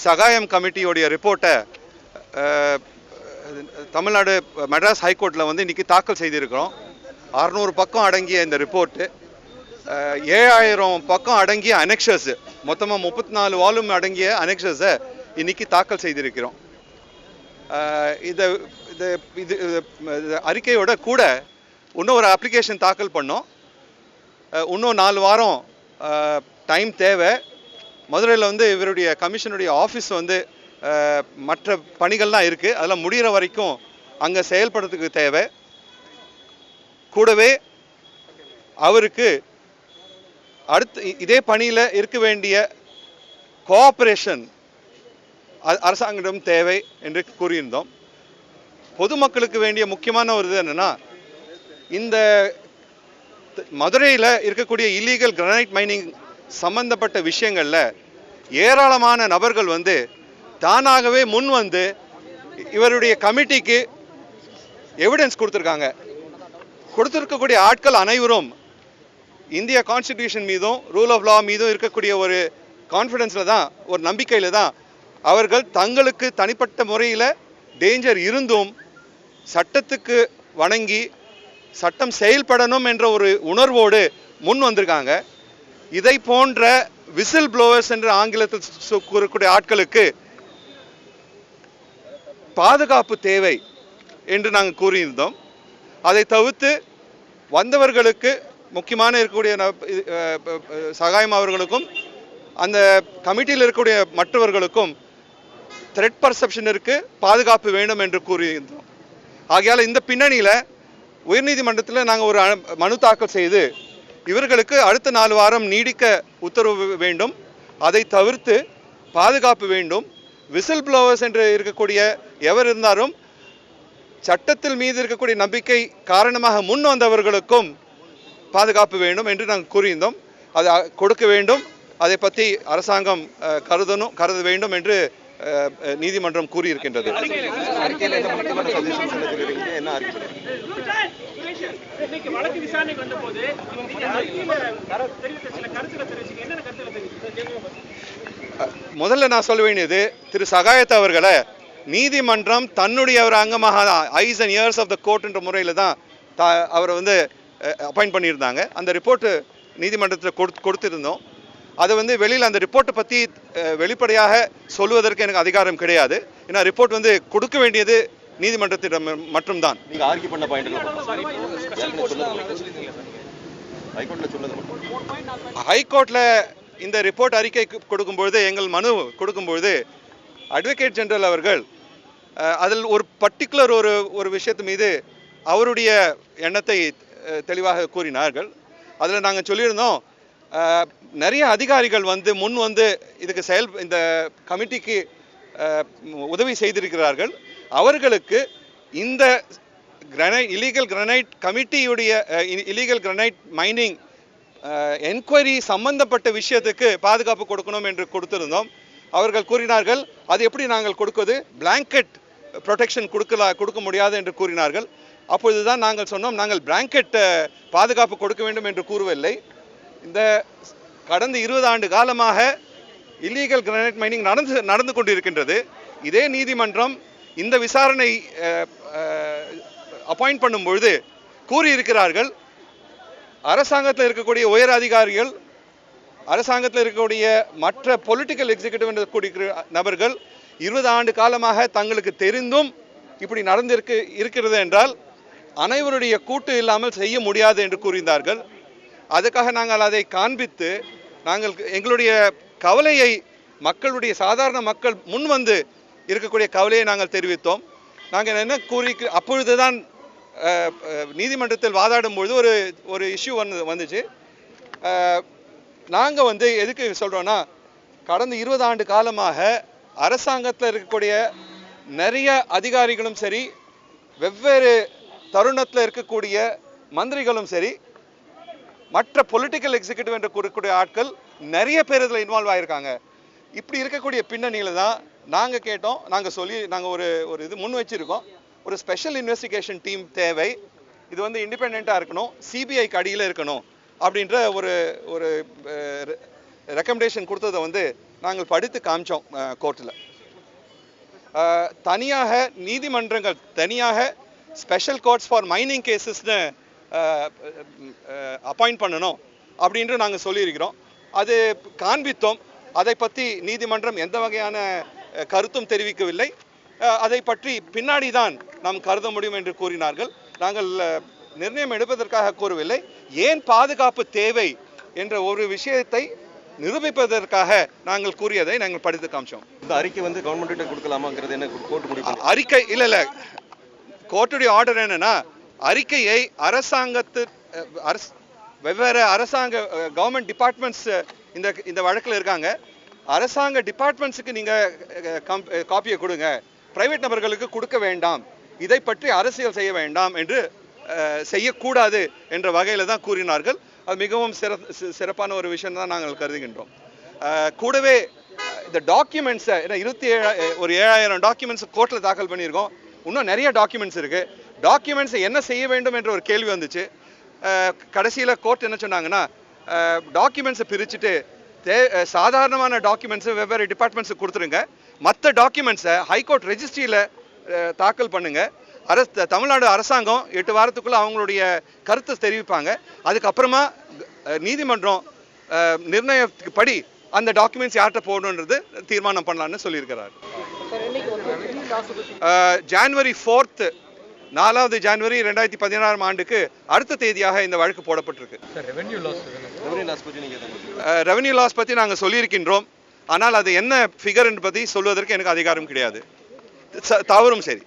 சகாயம் கமிட்டியோடைய ரிப்போர்ட்டை தமிழ்நாடு மெட்ராஸ் ஹைகோர்ட்டில் வந்து இன்றைக்கி தாக்கல் செய்திருக்கிறோம். 600 பக்கம் அடங்கிய இந்த ரிப்போர்ட்டு 7000 பக்கம் அடங்கிய அனெக்ஷர்ஸு, மொத்தமாக 34 வால்யூம் அடங்கிய அனெக்ஷர்ஸை இன்றைக்கி தாக்கல் செய்திருக்கிறோம். இது அறிக்கையோட கூட இன்னும் ஒரு அப்ளிகேஷன் தாக்கல் பண்ணோம். இன்னும் 4 வாரம் டைம் தேவை. மதுரையில் வந்து இவருடைய கமிஷனுடைய ஆஃபீஸ் வந்து மற்ற பணிகள்லாம் இருக்குது, அதெல்லாம் முடிகிற வரைக்கும் அங்கே செயல்படுறதுக்கு தேவை. கூடவே அவருக்கு அடுத்து இதே பணியில் இருக்க வேண்டிய கோஆப்ரேஷன் அரசாங்கம் தேவை என்று கூறியிருந்தோம். பொதுமக்களுக்கு வேண்டிய முக்கியமான ஒரு இது என்னென்னா, இந்த மதுரையில் இருக்கக்கூடிய இல்லீகல் கிரானைட் மைனிங் சம்பந்தப்பட்ட விஷயங்களில் ஏராளமான நபர்கள் வந்து தானாகவே முன் வந்து இவருடைய கமிட்டிக்கு எவிடன்ஸ் கொடுத்துருக்காங்க. கொடுத்துருக்கக்கூடிய ஆட்கள் அனைவரும் இந்திய கான்ஸ்டிடியூஷன் மீதும் ரூல் ஆஃப் லா மீதும் இருக்கக்கூடிய ஒரு கான்ஃபிடென்ஸில் தான், ஒரு நம்பிக்கையில் தான் அவர்கள் தங்களுக்கு தனிப்பட்ட முறையில் டேஞ்சர் இருந்தும் சட்டத்துக்கு வணங்கி சட்டம் செயல்படணும் என்ற ஒரு உணர்வோடு முன் வந்திருக்காங்க. இதை போன்ற விசில் ப்ளோவர்ஸ் என்று ஆங்கிலத்தில் கூறக்கூடிய ஆட்களுக்கு பாதுகாப்பு தேவை என்று நாங்கள் கூறியிருந்தோம். அதை தவிர்த்து வந்தவர்களுக்கு முக்கியமான இருக்கக்கூடிய சகாயம் அவர்களுக்கும் அந்த கமிட்டியில் இருக்கக்கூடிய மற்றவர்களுக்கும் த்ரெட் பர்செப்ஷன் இருக்கு, பாதுகாப்பு வேண்டும் என்று கூறியிருந்தோம். ஆகையால் இந்த பின்னணியில் உயர்நீதிமன்றத்தில் நாங்கள் ஒரு மனு தாக்கல் செய்து இவர்களுக்கு அடுத்த 4 வாரம் நீடிக்க உத்தரவு வேண்டும். அதை தவிர்த்து பாதுகாப்பு வேண்டும். விசில் ப்ளோவர்ஸ் என்று இருக்கக்கூடிய எவர் இருந்தாலும் சட்டத்தில் மீது இருக்கக்கூடிய நம்பிக்கை காரணமாக முன் வந்தவர்களுக்கும் பாதுகாப்பு வேண்டும் என்று நாங்கள் கூறியிருந்தோம். அதை கொடுக்க வேண்டும். அதை பற்றி அரசாங்கம் கருத வேண்டும் என்று நீதிமன்றம் கூறியிருக்கின்றது. முதல்ல நான் சொல்ல வேண்டியது, திரு சகாயத் அவர்களை நீதிமன்றம் தன்னுடைய ஒரு அங்கமாக eyes and ears of the court என்ற முறையில் தான் அவரை வந்து அப்பாயிண்ட் பண்ணியிருந்தாங்க. அந்த ரிப்போர்ட்டு நீதிமன்றத்தில் கொடுத்திருந்தோம். அதை வந்து வெளியில் அந்த ரிப்போர்ட்டை பற்றி வெளிப்படையாக சொல்வதற்கு எனக்கு அதிகாரம் கிடையாது. ஏன்னா ரிப்போர்ட் வந்து கொடுக்க வேண்டியது நீதிமன்றத்திடம் மட்டும்தான். நீங்கள் ஆர்கியூ பண்ண பாயிண்ட் ஹைகோர்ட்டில் இந்த ரிப்போர்ட் அறிக்கை கொடுக்கும்பொழுது, எங்கள் மனு கொடுக்கும்பொழுது அட்வொகேட் ஜெனரல் அவர்கள் அதில் ஒரு பர்டிகுலர் ஒரு விஷயத்து மீது அவருடைய எண்ணத்தை தெளிவாக கூறினார்கள். அதில் நாங்கள் சொல்லியிருந்தோம், நிறைய அதிகாரிகள் வந்து முன் வந்து இதுக்கு இந்த கமிட்டிக்கு உதவி செய்திருக்கிறார்கள். அவர்களுக்கு இந்த இல்லீகல் கிரானைட் கமிட்டியுடைய இல்லீகல் கிரானைட் மைனிங் என்கொயரி சம்பந்தப்பட்ட விஷயத்துக்கு பாதுகாப்பு கொடுக்கணும் என்று கொடுத்திருந்தோம். அவர்கள் கூறினார்கள், அது எப்படி நாங்கள் கொடுக்குவது, பிளாங்கெட் ப்ரொடெக்ஷன் கொடுக்க முடியாது என்று கூறினார்கள். அப்பொழுதுதான் நாங்கள் சொன்னோம், நாங்கள் பிளாங்கெட் பாதுகாப்பு கொடுக்க வேண்டும் என்று கூறவில்லை. இந்த கடந்த 20 ஆண்டு காலமாக இல்லீகல் கிரானைட் மைனிங் நடந்து கொண்டிருக்கின்றது. இதே நீதிமன்றம் இந்த விசாரணை அப்பாயிண்ட் பண்ணும் பொழுது கூறியிருக்கிறார்கள், அரசாங்கத்தில் இருக்கக்கூடிய உயர் அதிகாரிகள், அரசாங்கத்தில் இருக்கக்கூடிய மற்ற பொலிட்டிக்கல் எக்ஸிக்யூட்டிவ் என்று கூடிய நபர்கள் 20 ஆண்டு காலமாக தங்களுக்கு தெரிந்தும் இப்படி இருக்கிறது என்றால் அனைவருடைய கூட்டு இல்லாமல் செய்ய முடியாது என்று கூறினார்கள். அதுக்காக நாங்கள் அதை காண்பித்து நாங்கள் எங்களுடைய கவலையை, மக்களுடைய சாதாரண மக்கள் முன் வந்து இருக்கக்கூடிய கவலையை நாங்கள் தெரிவித்தோம். நாங்கள் என்ன அப்பொழுதுதான் நீதிமன்றத்தில் வாதாடும் பொழுது ஒரு இஷ்யூ வந்துச்சு. நாங்கள் வந்து எதுக்கு சொல்கிறோன்னா, கடந்த 20 ஆண்டு காலமாக அரசாங்கத்தில் இருக்கக்கூடிய நிறைய அதிகாரிகளும் சரி, வெவ்வேறு தருணத்தில் இருக்கக்கூடிய மந்திரிகளும் சரி, மற்ற பொலிட்டிக்கல் எக்ஸிக்யூட்டிவ் என்று கூறக்கூடிய ஆட்கள் நிறைய பேர் இதில் இன்வால்வ் ஆகியிருக்காங்க. இப்படி இருக்கக்கூடிய பின்னணியில் தான் நாங்கள் கேட்டோம். நாங்கள் ஒரு இது முன் வச்சிருக்கோம். ஒரு ஸ்பெஷல் இன்வெஸ்டிகேஷன் டீம் தேவை. இது வந்து இண்டிபெண்ட்டாக இருக்கணும், சிபிஐக்கு அடியில் இருக்கணும் அப்படின்ற ஒரு ரெக்கமெண்டேஷன் கொடுத்ததை வந்து நாங்கள் படித்து காமிச்சோம் கோர்ட்டில். தனியாக நீதிமன்றங்கள் தனியாக ஸ்பெஷல் கோர்ட்ஸ் ஃபார் மைனிங் கேசஸ்னு அப்பாயிண்ட் பண்ணணும் அப்படின்ட்டு நாங்கள் சொல்லியிருக்கிறோம். அது காண்பித்தோம். அதை பற்றி நீதிமன்றம் எந்த வகையான கருத்தும் தெரிவிக்கவில்லை. அதை பற்றி பின்னாடி தான் நாம் கருத முடியும் என்று கூறினார்கள். நாங்கள் நிர்ணயம் எடுப்பதற்காக கூறவில்லை. ஏன் பாதுகாப்பு தேவை என்ற ஒரு விஷயத்தை நிரூபிப்பதற்காக நாங்கள் கூறியதை நாங்கள் படித்து காமிச்சோம். இந்த அறிக்கை வந்து கவர்மெண்ட் கொடுக்கலாமாங்கிறது என்ன கோர்ட் முடிவு? அறிக்கை இல்லை, கோர்ட்டுடைய ஆர்டர் என்னன்னா, அறிக்கையை வெவ்வேறு அரசாங்க கவர்மெண்ட் டிபார்ட்மெண்ட்ஸ் இந்த வழக்கில் இருக்காங்க. அரசாங்க டிபார்ட்மெண்ட்ஸுக்கு நீங்கள் காப்பியை கொடுங்க, பிரைவேட் நபர்களுக்கு கொடுக்க வேண்டாம், இதை பற்றி அரசியல் செய்ய வேண்டாம் என்று செய்யக்கூடாது என்ற வகையில் தான் கூறினார்கள். அது மிகவும் சிறப்பான ஒரு விஷயம் தான் நாங்கள் கருதுகின்றோம். கூடவே இந்த டாக்குமெண்ட்ஸை 7,000 டாக்குமெண்ட்ஸ் கோர்ட்டில் தாக்கல் பண்ணியிருக்கோம். இன்னும் நிறைய டாக்குமெண்ட்ஸ் இருக்குது. டாக்குமெண்ட்ஸை என்ன செய்ய வேண்டும் என்ற ஒரு கேள்வி வந்துச்சு. கடைசியில் கோர்ட் என்ன சொன்னாங்கன்னா, டாக்குமெண்ட்ஸை பிரிச்சுட்டு சாதாரணமான டாக்குமெண்ட்ஸை வெவ்வேறு டிபார்ட்மெண்ட்ஸுக்கு கொடுத்துருங்க, மற்ற டாக்குமெண்ட்ஸை ஹைகோர்ட் ரெஜிஸ்ட்ரியில் தாக்கல் பண்ணுங்க. தமிழ்நாடு அரசாங்கம் 8 வாரத்துக்குள்ள அவங்களுடைய கருத்தை தெரிவிப்பாங்க. அதுக்கப்புறமா நீதிமன்றம் நிர்ணயத்துக்கு படி அந்த டாக்குமெண்ட்ஸ் யார்கிட்ட போடணுன்றது தீர்மானம் பண்ணலான்னு சொல்லியிருக்கிறார். ஜனவரி 4 4வது ஜனவரி 2016 ஆண்டுக்கு அடுத்த தேதியாக இந்த வழக்கு போடப்பட்டிருக்கு. ரெவன்யூ லாஸ் பற்றி நாங்கள் சொல்லியிருக்கின்றோம். ஆனால் அது என்ன ஃபிகர் பற்றி சொல்வதற்கு எனக்கு அதிகாரம் கிடையாது. தவறும் சரி.